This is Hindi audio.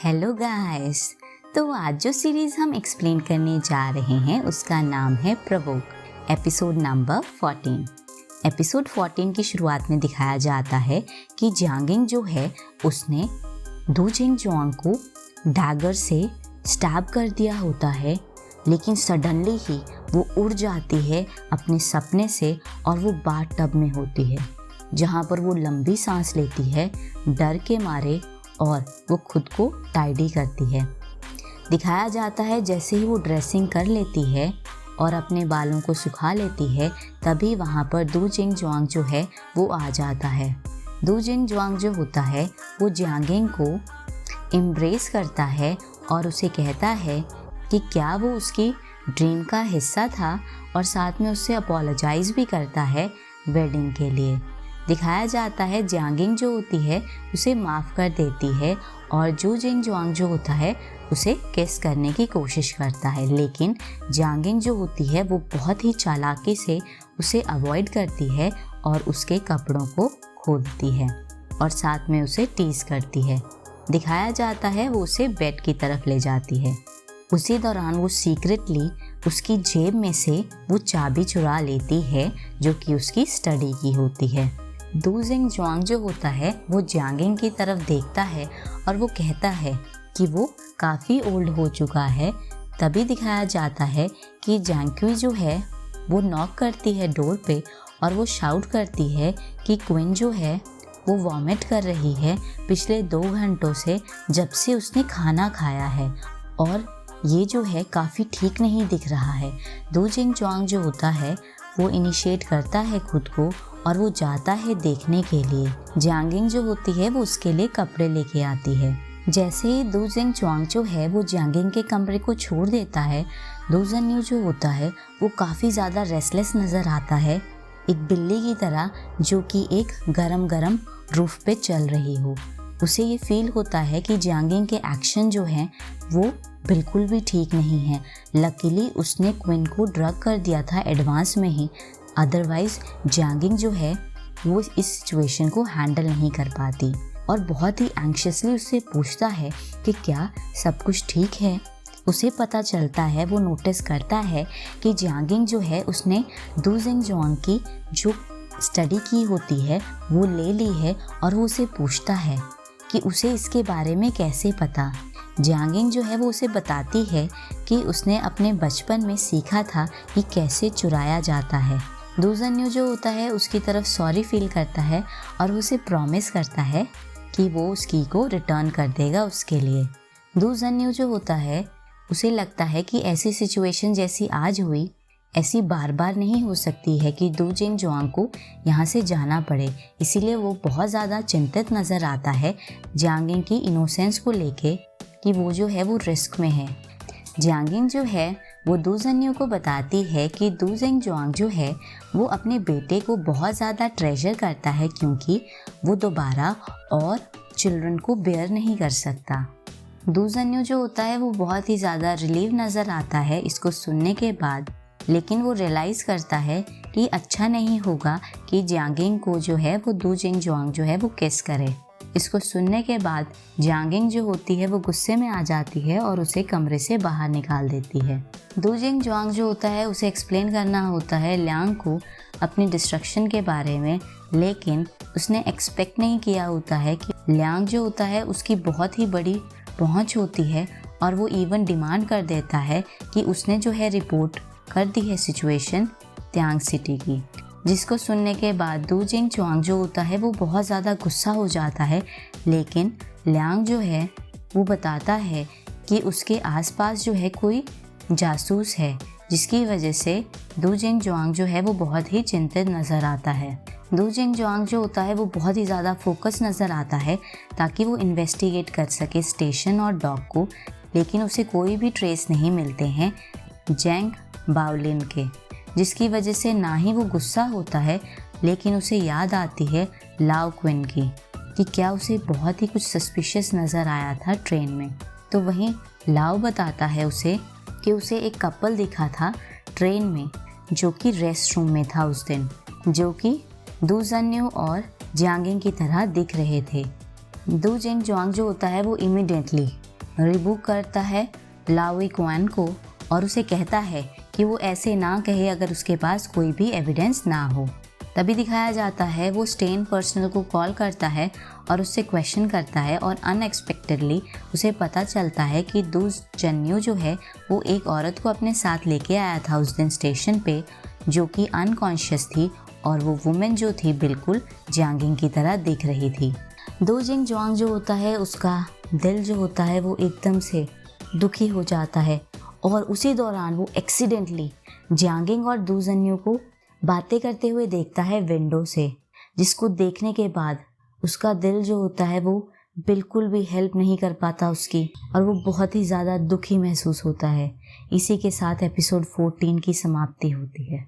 Hello guys. तो आज जो सीरीज़ हम एक्सप्लेन करने जा रहे हैं उसका नाम है प्रोवोक, एपिसोड नंबर 14। एपिसोड 14 की शुरुआत में दिखाया जाता है कि जियांगिंग जो है उसने दू जिंगजुआंग को डैगर से स्टैब कर दिया होता है, लेकिन सडनली ही वो उड़ जाती है अपने सपने से और वो बाथ टब में होती है, जहाँ पर वो लंबी सांस लेती है डर के मारे और वो खुद को टाइडी करती है। दिखाया जाता है जैसे ही वो ड्रेसिंग कर लेती है और अपने बालों को सुखा लेती है, तभी वहाँ पर दू जिंगजुआंग जो है वो आ जाता है। दू जिंगजुआंग जो होता है वो जियांगिंग को एम्ब्रेस करता है और उसे कहता है कि क्या वो उसकी ड्रीम का हिस्सा था, और साथ में उससे अपोलोजाइज़ भी करता है वेडिंग के लिए। दिखाया जाता है जियांगिंग जो होती है उसे माफ़ कर देती है और दू जिंगजुआंग जो होता है उसे किस करने की कोशिश करता है, लेकिन जियांगिंग जो होती है वो बहुत ही चालाकी से उसे अवॉइड करती है और उसके कपड़ों को खोलती है और साथ में उसे टीज़ करती है। दिखाया जाता है वो उसे बेड की तरफ ले जाती है। उसी दौरान वो सीक्रेटली उसकी जेब में से वो चाबी चुरा लेती है जो कि उसकी स्टडी की होती है। दू जिंगजुआंग जो होता है वो जियांगिंग की तरफ देखता है और वो कहता है कि वो काफ़ी ओल्ड हो चुका है। तभी दिखाया जाता है कि जैंक्वी जो है वो नॉक करती है डोर पे और वो शाउट करती है कि क्विन जो है वो वॉमिट कर रही है पिछले 2 घंटों से, जब से उसने खाना खाया है, और ये जो है काफ़ी ठीक नहीं दिख रहा है। दू जिंगजुआंग जो होता है वो इनिशिएट करता है खुद को और वो जाता है देखने के लिए। जियांगिंग जो होती है वो उसके लिए कपड़े लेके आती है। जैसे ही दू जिंगजुआंग जो है वो जियांगिंग के कमरे को छोड़ देता है, दू जन्यू जो होता है वो काफ़ी ज़्यादा रेस्टलेस नज़र आता है, एक बिल्ली की तरह जो कि एक गरम रूफ पे चल रही हो। उसे ये फील होता है कि जियांगिंग के एक्शन जो हैं वो बिल्कुल भी ठीक नहीं है। लकीली उसने क्विन को ड्रग कर दिया था एडवांस में ही, अदरवाइज़ जियांगिंग जो है वो इस सिचुएशन को हैंडल नहीं कर पाती और बहुत ही एंग्शियसली उससे पूछता है कि क्या सब कुछ ठीक है। उसे पता चलता है, वो नोटिस करता है कि जियांगिंग जो है उसने दू जिंगजुआंग की जो स्टडी की होती है वो ले ली है और वो उसे पूछता है कि उसे इसके बारे में कैसे पता। जियांगिंग जो है वो उसे बताती है कि उसने अपने बचपन में सीखा था कि कैसे चुराया जाता है। दू जन्यू जो होता है उसकी तरफ सॉरी फील करता है और उसे प्रॉमिस करता है कि वो उस की को रिटर्न कर देगा उसके लिए। दू जन्यू जो होता है उसे लगता है कि ऐसी सिचुएशन जैसी आज हुई ऐसी बार बार नहीं हो सकती है कि दू जिंगजुआंग को यहाँ से जाना पड़े, इसीलिए वो बहुत ज़्यादा चिंतित नज़र आता है जियांगिंग की इनोसेंस को लेके कि वो जो है वो रिस्क में है। जियांगिंग जो है वो दू जन्यू को बताती है कि दू जिंगजुआंग जो है वो अपने बेटे को बहुत ज़्यादा ट्रेजर करता है, क्योंकि वो दोबारा और चिल्ड्रन को बेयर नहीं कर सकता। दू जन्यू जो होता है वो बहुत ही ज़्यादा रिलीव नज़र आता है इसको सुनने के बाद, लेकिन वो रियलाइज़ करता है कि अच्छा नहीं होगा कि जियांगिंग को जो है वो दू जिंगजुआंग जो है वो किस करे। इसको सुनने के बाद जियांगिंग जो होती है वो गुस्से में आ जाती है और उसे कमरे से बाहर निकाल देती है। दू जिंगजुआंग जो होता है उसे एक्सप्लेन करना होता है लियांग को अपनी डिस्ट्रक्शन के बारे में, लेकिन उसने एक्सपेक्ट नहीं किया होता है कि लियांग जो होता है उसकी बहुत ही बड़ी पहुंच होती है और वो इवन डिमांड कर देता है कि उसने जो है रिपोर्ट कर दी है सिचुएशन त्यांग सिटी की। जिसको सुनने के बाद दू जिंगजुआंग जो होता है वो बहुत ज़्यादा गुस्सा हो जाता है, लेकिन लियांग जो है वो बताता है कि उसके आसपास जो है कोई जासूस है, जिसकी वजह से दू जिंगजुआंग जो है वो बहुत ही चिंतित नज़र आता है। दू जिंगजुआंग जो होता है वो बहुत ही ज़्यादा फोकस नज़र आता है ताकि वो इन्वेस्टिगेट कर सके स्टेशन और डॉग को, लेकिन उसे कोई भी ट्रेस नहीं मिलते हैं जैंग बाओलिन के, जिसकी वजह से ना ही वो गुस्सा होता है, लेकिन उसे याद आती है लाओ क्विन की कि क्या उसे बहुत ही कुछ सस्पिशियस नज़र आया था ट्रेन में। तो वहीं लाओ बताता है उसे कि उसे एक कपल दिखा था ट्रेन में जो कि रेस्ट रूम में था उस दिन, जो कि दू जन्यू और जियांगिंग की तरह दिख रहे थे। दू जिंगजुआंग जो होता है वो इमीडिएटली रिबुक करता है लाओई क्वान को और उसे कहता है कि वो ऐसे ना कहे अगर उसके पास कोई भी एविडेंस ना हो। तभी दिखाया जाता है वो स्टेन पर्सनल को कॉल करता है और उससे क्वेश्चन करता है और अनएक्सपेक्टेडली उसे पता चलता है कि दू जन्यू जो है वो एक औरत को अपने साथ लेके आया था उस दिन स्टेशन पे, जो कि अनकॉन्शियस थी और वो वुमेन जो थी बिल्कुल जियांगिंग की तरह दिख रही थी। दो जिंग जुआंग जो होता है उसका दिल जो होता है वो एकदम से दुखी हो जाता है और उसी दौरान वो एक्सीडेंटली जियांगिंग और दू जन्यू को बातें करते हुए देखता है विंडो से, जिसको देखने के बाद उसका दिल जो होता है वो बिल्कुल भी हेल्प नहीं कर पाता उसकी और वो बहुत ही ज़्यादा दुखी महसूस होता है। इसी के साथ एपिसोड 14 की समाप्ति होती है।